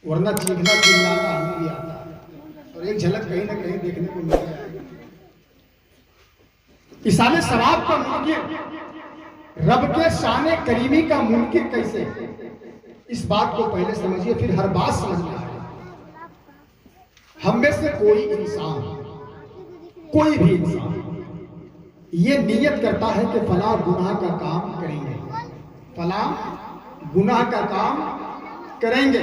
ورنہ چیخنا چلانا ہمیں بھی آتا ہے اور ایک جھلک کہیں نہ کہیں دیکھنے کو مل جائے گی۔ ایصال ثواب کا منکر رب کے شان کریمی کا منکر کیسے؟ اس بات کو پہلے سمجھیے، پھر ہر بات سمجھنا ہے۔ ہم میں سے کوئی انسان، کوئی بھی انسان یہ نیت کرتا ہے کہ فلاں گناہ کا کام کریں گے، فلاں گناہ کا کام کریں گے،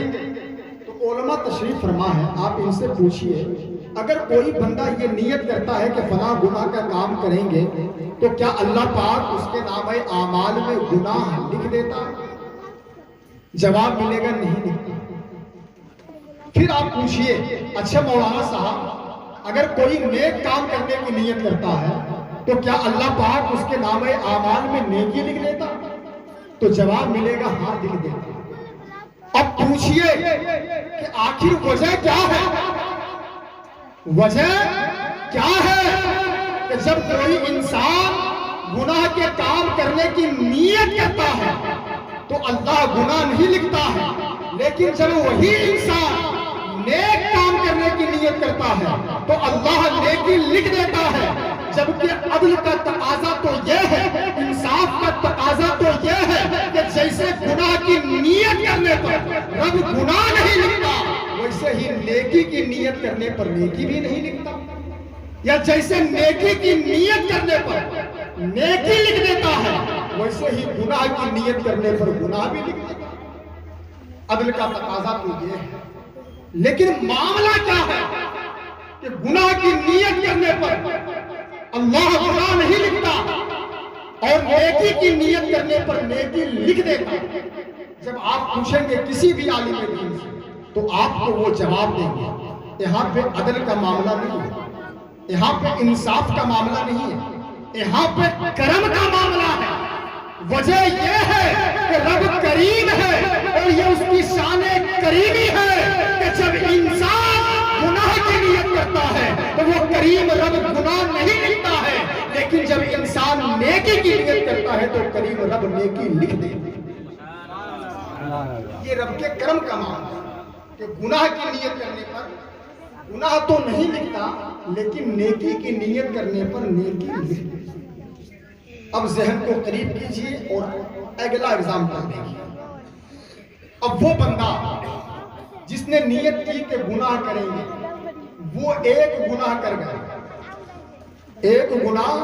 تو علماء تشریف فرما ہے، آپ ان سے پوچھئے اگر کوئی بندہ یہ نیت کرتا ہے کہ فلاں گناہ کا کام کریں گے تو کیا اللہ پاک اس کے نامہ اعمال میں گناہ لکھ دیتا؟ جواب ملے گا نہیں لکھتا۔ پھر آپ پوچھئے اچھا مولانا صاحب اگر کوئی نیک کام کرنے کی نیت کرتا ہے تو کیا اللہ پاک اس کے نامہ اعمال میں نیکی لکھ دیتا؟ تو جواب ملے گا ہاں لکھ دیتا۔ اب پوچھئے کہ آخر وجہ کیا ہے؟ وجہ کیا ہے کہ جب کوئی انسان گناہ کے کام کرنے کی نیت کرتا ہے تو اللہ گناہ نہیں لکھتا ہے، لیکن جب وہی انسان نیک کام کرنے کی نیت کرتا ہے تو اللہ نیکی لکھ دیتا ہے۔ جبکہ عدل کا تقاضا تو یہ ہے، انصاف کا تقاضا تو یہ ہے کہ جیسے گناہ کی نیت کرنے پر رب گناہ نہیں لکھتا، ویسے ہی نیکی کی نیت کرنے پر نیکی بھی نہیں لکھتا، یا جیسے نیکی کی نیت کرنے پر نیکی لکھ دیتا ہے ویسے ہی گناہ کی نیت کرنے پر گناہ بھی لکھ دیتا ہے۔ عدل کا تقاضا تو یہ ہے، لیکن معاملہ کیا ہے کہ گناہ کی نیت کرنے پر اللہ گناہ نہیں لکھتا اور نیکی کی نیت کرنے پر نیکی لکھ دیتا۔ جب آپ پوچھیں گے کسی بھی عالم دین سے تو آپ کو وہ جواب دیں گے یہاں پہ عدل کا معاملہ نہیں ہے، یہاں پہ انصاف کا معاملہ نہیں ہے، یہاں پہ کرم کا معاملہ ہے۔ وجہ یہ ہے کہ رب کریم ہے اور یہ اس کی شان کریمی ہے کہ جب انسان گناہ کی نیت کرتا ہے تو وہ کریم رب گناہ نہیں لکھتا ہے، لیکن جب انسان نیکی کی نیت کرتا ہے تو کریم رب نیکی لکھ دے۔ یہ رب کے کرم کا معاملہ ہے کہ گناہ کی نیت کرنے پر گناہ تو نہیں لکھتا، لیکن نیکی کی نیت کرنے پر نیکی لکھ دے۔ اب ذہن کو قریب کیجئے اور اگلا ایگزامپل دیکھیے۔ اب وہ بندہ جس نے نیت کی کہ گناہ کریں گے، وہ ایک گناہ کر گیا، ایک گناہ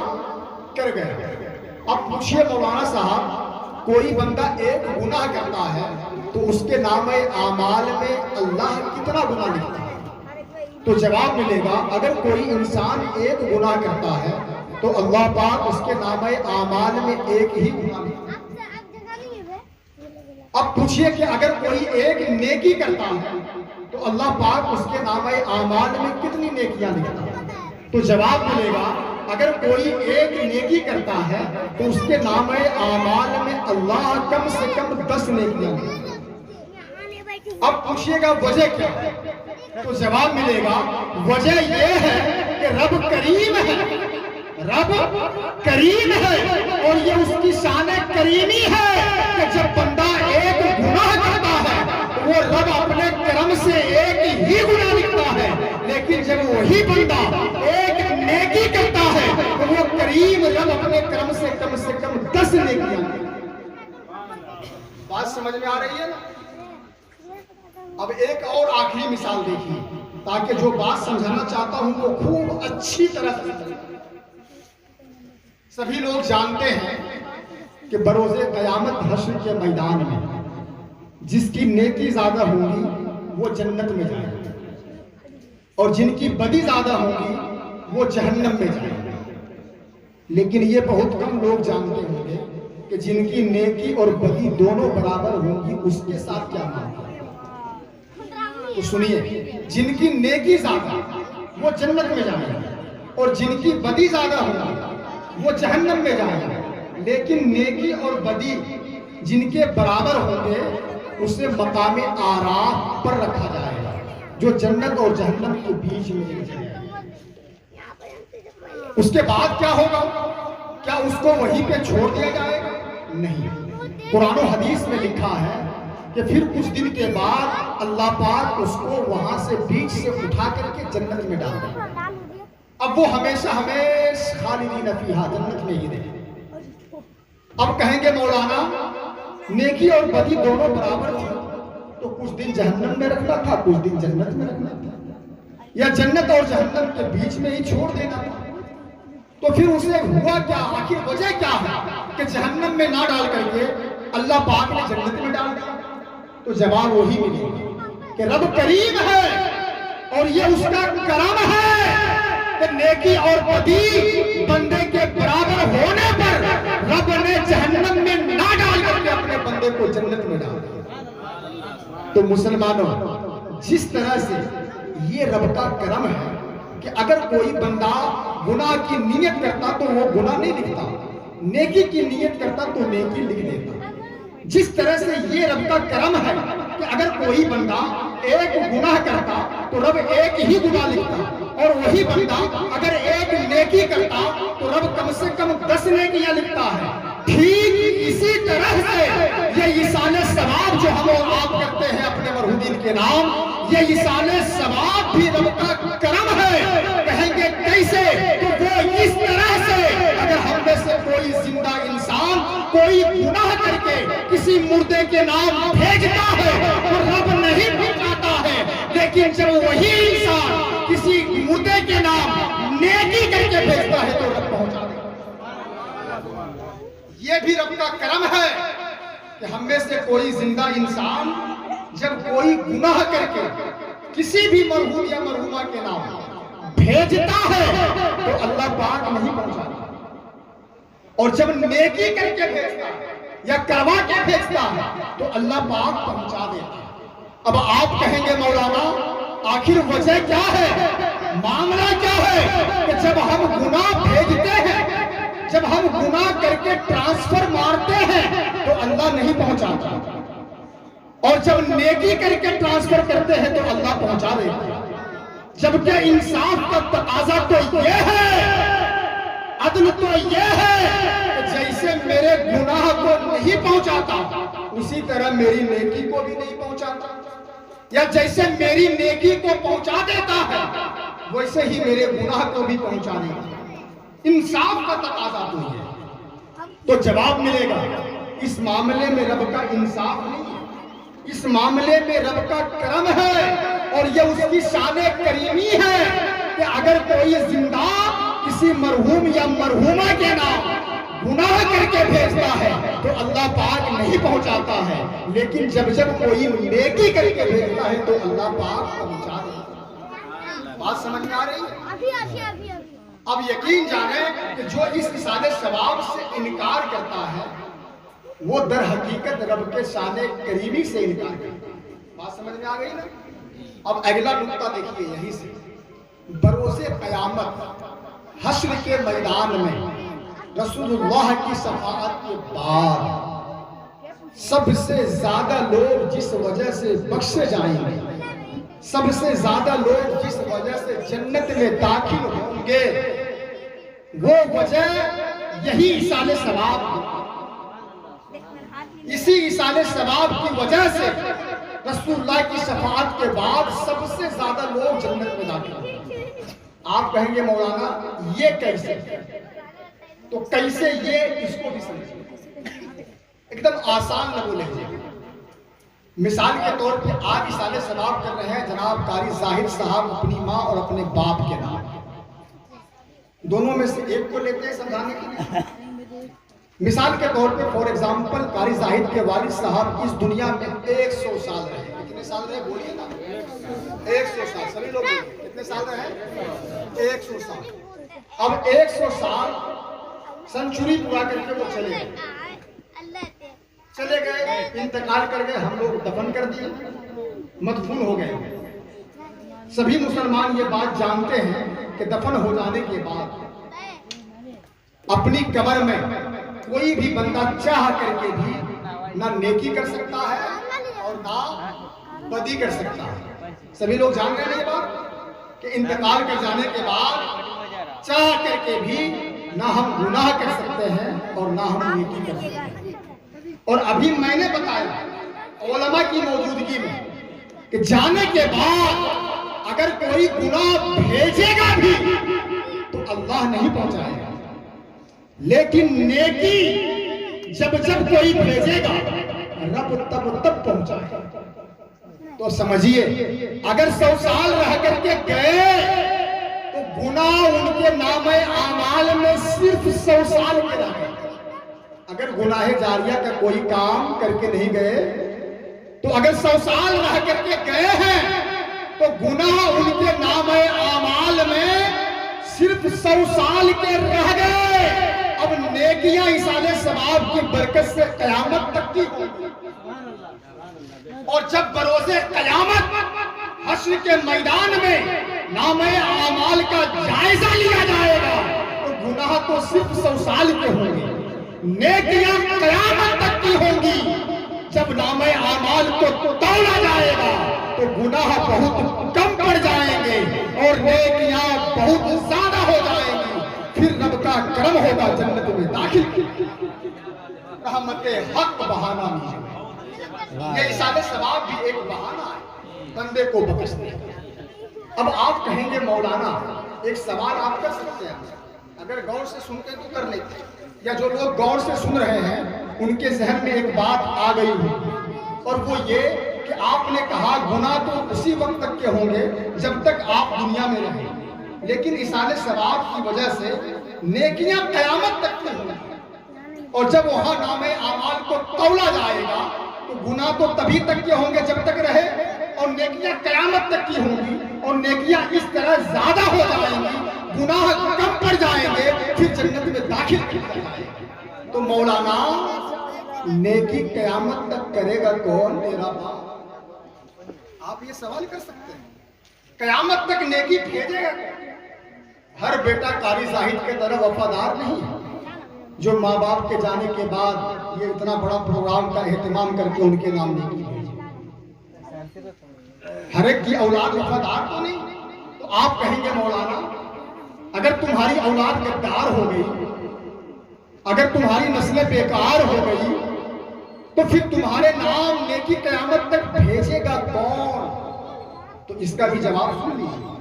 کر گیا۔ اب پوچھئے مولانا صاحب کوئی بندہ ایک گناہ کرتا ہے تو اس کے نامہ اعمال میں اللہ کتنا گناہ لکھتا ہے؟ تو جواب ملے گا اگر کوئی انسان ایک گناہ کرتا ہے تو اللہ پاک اس کے نامہ اعمال میں ایک ہی گناہ لکھتا ہے۔ اب پوچھئے کہ اگر کوئی ایک نیکی کرتا ہے تو اللہ پاک اس کے نامہ اعمال میں کتنی نیکیاں لکھتا ہے؟ تو جواب ملے گا اگر کوئی ایک نیکی کرتا ہے تو اس کے نامہ اعمال میں اللہ کم سے کم 10 نیکیاں لکھتا ہے۔ اب پوچھئے گا وجہ کیا ہے؟ تو جواب ملے گا وجہ یہ ہے کہ رب کریم ہے، رب کریم ہے اور یہ اس کی شان کریمی ہے کہ جب بندہ ایک گناہ کرتا ہے وہ رب اپنے کرم سے ایک ہی گناہ لکھتا ہے، لیکن جب وہی بندہ ایک نیکی کرتا ہے تو وہ کریم رب اپنے کرم سے کم 10 نیکیاں لکھتا ہے۔ بات سمجھ میں آ رہی ہے نا؟ اب ایک اور آخری مثال دیکھیے تاکہ جو بات سمجھانا چاہتا ہوں وہ خوب اچھی طرح سے۔ سبھی لوگ جانتے ہیں کہ بروز قیامت حشر کے میدان میں جس کی نیکی زیادہ ہوگی وہ جنت میں جائے گا اور جن کی بدی زیادہ ہوگی وہ جہنم میں جائے گا۔ لیکن یہ بہت کم لوگ جانتے ہوں گے کہ جن کی نیکی اور بدی دونوں برابر ہوں گی اس کے ساتھ کیا معاملہ ہے۔ تو سنیے، جن کی نیکی زیادہ وہ جنت میں جائیں گے اور جن کی بدی زیادہ ہوگی وہ جہنم میں جائیں گے، لیکن نیکی اور بدی جن کے برابر ہوں گے اسے مقام آراف پر رکھا جائے گا جو جنت اور جہنم کے بیچ میں ہے۔ اس کے بعد کیا ہوگا؟ کیا اس کو وہیں پہ چھوڑ دیا جائے گا؟ نہیں، قرآن و حدیث میں لکھا ہے کہ پھر کچھ دن کے بعد اللہ پاک اس کو وہاں سے بیچ سے اٹھا کر کے جنت میں ڈال دیں. اب وہ ہمیشہ خالدین فیہا جنت میں ہی رہے. اب کہیں گے مولانا نیکی اور بدی دونوں برابر تھی تو کچھ دن جہنم میں رکھنا تھا کچھ دن جنت میں رکھنا تھا یا جنت اور جہنم کے بیچ میں ہی چھوڑ دینا تھا. تو پھر اسے ہوا کیا؟ آخر وجہ کیا ہے کہ جہنم میں نہ ڈال کر کے اللہ پاک نے جنت میں ڈال دیا؟ تو جواب وہی ملے گا کہ رب کریم ہے اور یہ اس کا کرم ہے کہ نیکی اور بدی بندے کے برابر ہونے پر رب نے جہنم میں نہ ڈال کر کے اپنے بندے کو جنت میں ڈال دیا. تو مسلمانوں جس طرح سے یہ رب کا کرم ہے کہ اگر کوئی بندہ گناہ کی نیت کرتا تو وہ گناہ نہیں لکھتا, نیکی کی نیت کرتا تو نیکی لکھ دیتا. جس طرح سے یہ رب کا کرم ہے کہ اگر کوئی بندہ ایک گناہ کرتا تو رب ایک ہی گناہ لکھتا اور وہی بندہ اگر ایک نیکی کرتا تو رب کم سے کم 10 نیکیاں لکھتا ہے. ٹھیک اسی طرح سے یہ ایصال ثواب جو ہم اور آپ کرتے ہیں اپنے مرحومین کے نام, یہ ایصال ثواب بھی رب کا کرم ہے. کہیں گے کیسے؟ تو وہ اس طرح سے اگر ہم میں سے کوئی زندہ انسان کوئی گناہ کر کے کسی مردے کے نام بھیجتا ہے تو رب نہیں پہنچاتا ہے, لیکن جب وہی انسان کسی مردے کے نام نیکی کر کے بھیجتا ہے تو رب پہنچا دیتا. یہ بھی رب کا کرم ہے کہ ہم میں سے کوئی زندہ انسان جب کوئی گناہ کر کے کسی بھی مرحوم یا مرحومہ کے نام بھیجتا ہے تو اللہ پاک نہیں پہنچاتا, اور جب نیکی کر کے بھیجتا ہے یا کروا کے بھیجتا ہے تو اللہ پاک پہنچا دیتا ہے. اب آپ کہیں گے مولانا آخر وجہ کیا ہے, معاملہ کیا ہے کہ جب ہم گناہ بھیجتے ہیں, جب ہم گناہ کر کے ٹرانسفر مارتے ہیں تو اللہ نہیں پہنچاتا, اور جب نیکی کر کے ٹرانسفر کرتے ہیں تو اللہ پہنچا دیتا ہے. جبکہ انصاف کا تقاضا تو یہ ہے, عدل تو یہ ہے کہ جیسے میرے گناہ کو نہیں پہنچاتا اسی طرح میری نیکی کو بھی نہیں پہنچاتا, یا جیسے میری نیکی کو پہنچا دیتا ہے ویسے ہی میرے گناہ کو بھی پہنچا دیتا. انصاف کا تقاضا تو یہ ہے. تو جواب ملے گا اس معاملے میں رب کا انصاف نہیں ہے, اس معاملے میں رب کا کرم ہے اور یہ اس کی شان کریمی ہے کہ اگر کوئی زندہ کسی مرحوم یا مرحومہ کے نام گناہ کر کے بھیجتا ہے تو اللہ پاک نہیں پہنچاتا ہے, لیکن جب کوئی نیکی کر کے بھیجتا ہے تو اللہ پاک پہنچا دیتا ہے. بات سمجھ میں آ رہی ہے؟ اب یقین جانیں کہ جو اس ایصال ثواب سے انکار کرتا ہے وہ در حقیقت رب کے شان کریمی سے انکار کرتا ہے. بات سمجھ میں آ گئی نا؟ اب اگلا نقطہ دیکھیے یہیں سے, بروز قیامت حشر کے میدان میں رسول اللہ کی شفاعت کے بعد سب سے زیادہ لوگ جس وجہ سے بخشے جائیں گے, سب سے زیادہ لوگ جس وجہ سے جنت میں داخل ہوں گے وہ وجہ یہی ایصال ثواب ہے. اسی ایصال ثواب کی وجہ سے رسول اللہ کی شفاعت کے بعد سب سے زیادہ لوگ جنت میں داخل ہوں گے. آپ کہیں گے مولانا یہ کیسے؟ تو کیسے یہ اس کو بھی سمجھیں, ایک دم آسان نہ بولیں گے. مثال کے طور پہ آج ایصال ثواب کر رہے ہیں جناب قاری زاہد صاحب اپنی ماں اور اپنے باپ کے نام, دونوں میں سے ایک کو لیتے ہیں سمجھانے کے لیے. مثال کے طور پہ فور ایگزامپل قاری زاہد کے والد صاحب اس دنیا میں 100 سال رہے. کتنے سال رہے بولیے نا؟ 100 سال. سبھی لوگ کتنے سال رہے؟ 100 سال. اب 100 سال سنچری پورا کر کے وہ چلے گئے, انتقال کر گئے, ہم لوگ دفن کر دیے, مدفون ہو گئے. سبھی مسلمان یہ بات جانتے ہیں کہ دفن ہو جانے کے بعد اپنی قبر میں کوئی بھی بندہ چاہ کر کے بھی نہ نیکی کر سکتا ہے اور نہ بدی کر سکتا ہے. سبھی لوگ جان رہے ہیں یہ بات کہ انتقال کر جانے کے بعد چاہ کر کے بھی نہ ہم گناہ کر سکتے ہیں اور نہ ہم نیکی کر سکتے ہیں. اور ابھی میں نے بتایا علماء کی موجودگی میں کہ جانے کے بعد اگر کوئی گناہ بھیجے گا بھی تو اللہ نہیں پہنچائے گا، لیکن نیکی جب کوئی بھیجے گا رب تب پہنچائے گا۔ تو سمجھیے اگر 100 سال رہ کر کے گئے تو گناہ ان کے نامہ اعمال میں صرف 100 سال کے رہ گئے۔ اگر گناہ جاریہ کا کوئی کام کر کے نہیں گئے تو اگر 100 سال رہ کر کے گئے ہیں تو گناہ ان کے نامہ اعمال میں صرف 100 سال کے رہ گئے۔ اب نیکیاں ایصال ثواب کی برکت سے قیامت تک کی ہوگی، اور جب بروز قیامت حشر کے میدان میں نامہ اعمال کا جائزہ لیا جائے گا تو گناہ تو صرف 100 سال کے ہوں گے، نیکیاں قیامت تک کی ہوں گی۔ جب نامہ اعمال کو تولا جائے گا تو گناہ بہت کم پڑ جائیں گے اور نیکیاں بہت زیادہ ہو جائیں گی، پھر رب کا کرم ہوگا جنت میں داخل، رحمت حق بہانہ نہیں۔ یہ ایصال ثواب بھی ایک بہانہ ہے بندے کو بخشنے کا۔ اب آپ کہیں گے مولانا ایک سوال آپ کر سکتے ہیں، اگر غور سے سنتے تو کر لیتے، یا جو لوگ غور سے سن رہے ہیں ان کے ذہن میں ایک بات آ گئی ہو، اور وہ یہ کہ آپ نے کہا گناہ تو اسی وقت تک کے ہوں گے جب تک آپ دنیا میں رہیں، لیکن ایصال ثواب کی وجہ سے نیکیاں قیامت تک کی ہوں گی، اور جب وہاں نامہ اعمال کو تولا جائے گا تو گناہ تو تبھی تک کے ہوں گے جب تک رہے، اور نیکیاں قیامت تک کی ہوں گی، اور نیکیاں اس طرح زیادہ ہو جائیں گی، گناہ کم پڑ جائیں گے، پھر جنت میں داخل کیا جائے گا۔ تو مولانا نیکی قیامت تک کرے گا کون؟ تیرا باپ۔ آپ یہ سوال کر سکتے ہیں قیامت تک نیکی بھیجے گا کون؟ ہر بیٹا قاری زاہد کے طرح وفادار نہیں ہے جو ماں باپ کے جانے کے بعد یہ اتنا بڑا پروگرام کا اہتمام کر کے ان کے نام نیکی بھیجے۔ ہر ایک کی اولاد وفادار تو نہیں، تو آپ کہیں گے مولانا اگر تمہاری اولاد غدار ہو گئی، اگر تمہاری نسلیں بیکار ہو گئی تو پھر تمہارے نام نیکی قیامت تک بھیجے گا کون؟ تو اس کا بھی جواب سن لیجیے،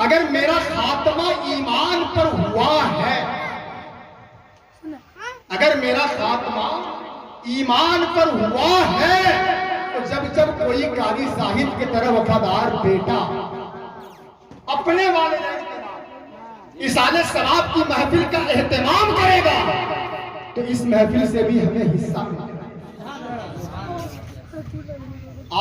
اگر میرا خاتمہ ایمان پر ہوا ہے، اگر میرا خاتمہ ایمان پر ہوا ہے تو جب کوئی قاری زاہد کی طرح وفادار بیٹا اپنے والدین کے نام ایصال ثواب کی محفل کا اہتمام کرے گا تو اس محفل سے بھی ہمیں حصہ ملے گا۔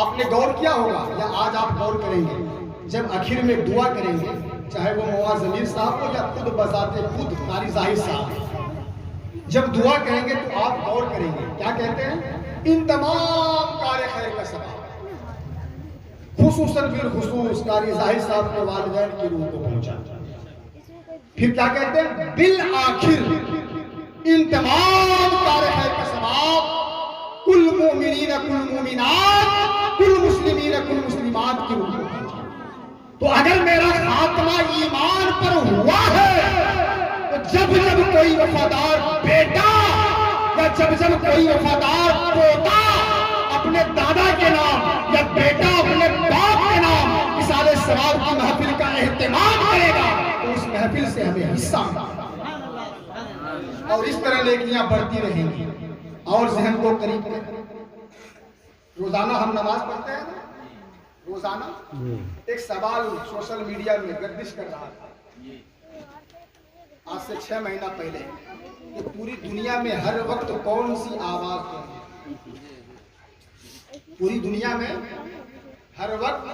آپ نے غور کیا ہوگا یا آج آپ غور کریں گے، جب آخر میں دعا کریں گے چاہے وہ مواز ضمیر صاحب ہو یا خود بذات خود قاری زاہد صاحب، جب دعا کریں گے تو آپ غور کریں گے کیا کہتے ہیں؟ ان تمام کار خیر کا ثواب خصوصاً بالخصوص قاری زاہد صاحب کے والدین کی روح کو پہنچا۔ پھر کیا کہتے ہیں؟ بالآخر ان تمام کار خیر کا ثواب کل مومنین کل مومنات کل مسلمین کل مسلمات کی روح کو پہنچا۔ تو اگر میرا خاتمہ ایمان پر ہوا ہے تو جب کوئی وفادار بیٹا یا جب کوئی وفادار پوتا اپنے دادا کے نام یا بیٹا اپنے باپ کے نام ایصال ثواب کی محفل کا اہتمام کرے گا تو اس محفل سے ہمیں حصہ ملے گا، اور اس طرح نیکیاں بڑھتی رہیں گی۔ اور ذہن کو قریب کریں، روزانہ ہم نماز پڑھتے ہیں نا، روزانہ ایک سوال سوشل میڈیا میں گردش کر رہا تھا آج سے 6 مہینہ پہلے کہ پوری دنیا میں ہر وقت کون سی آواز ہوتی ہے؟ پوری دنیا میں ہر وقت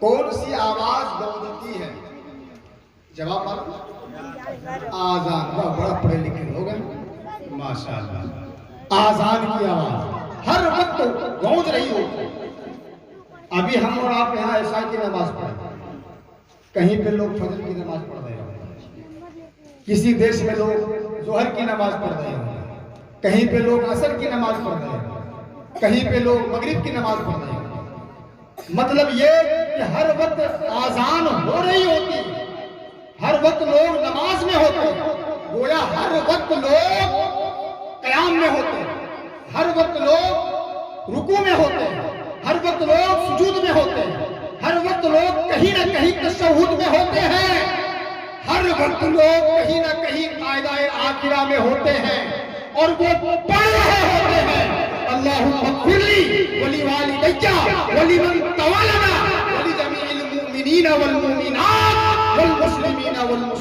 کون سی آواز گونجتی ہے؟ جواب آذان۔ بڑا پڑھے لکھے لوگ ہیں ماشاءاللہ، آذان کی آواز ہر وقت گونج رہی ہوتی۔ ابھی ہم اور آپ یہاں عشاء کی نماز پڑھتے ہیں، کہیں پہ لوگ فجر کی نماز پڑھ رہے ہیں، کسی دیش میں لوگ ظہر کی نماز پڑھ رہے ہیں، کہیں پہ لوگ عصر کی نماز پڑھ رہے ہیں، کہیں پہ لوگ مغرب کی نماز پڑھ رہے ہیں۔ مطلب یہ کہ ہر وقت آذان ہو رہی ہوتی، ہر وقت لوگ نماز میں ہوتے، گویا ہر وقت لوگ قیام میں ہوتے، ہر وقت لوگ رکوع میں ہوتے ہیں، ہر وقت لوگ سجود میں ہوتے ہیں، ہر وقت لوگ کہیں نہ کہیں تشہد میں ہوتے ہیں، ہر وقت لوگ کہیں نہ کہیں قاعدہ آخرہ میں ہوتے ہیں، اور وہ پڑھ رہے ہوتے ہیں اللہم اغفر لی ولوالدی ولمن توالنا ولجمیع المؤمنین والمؤمنات والمسلمین والمسلمات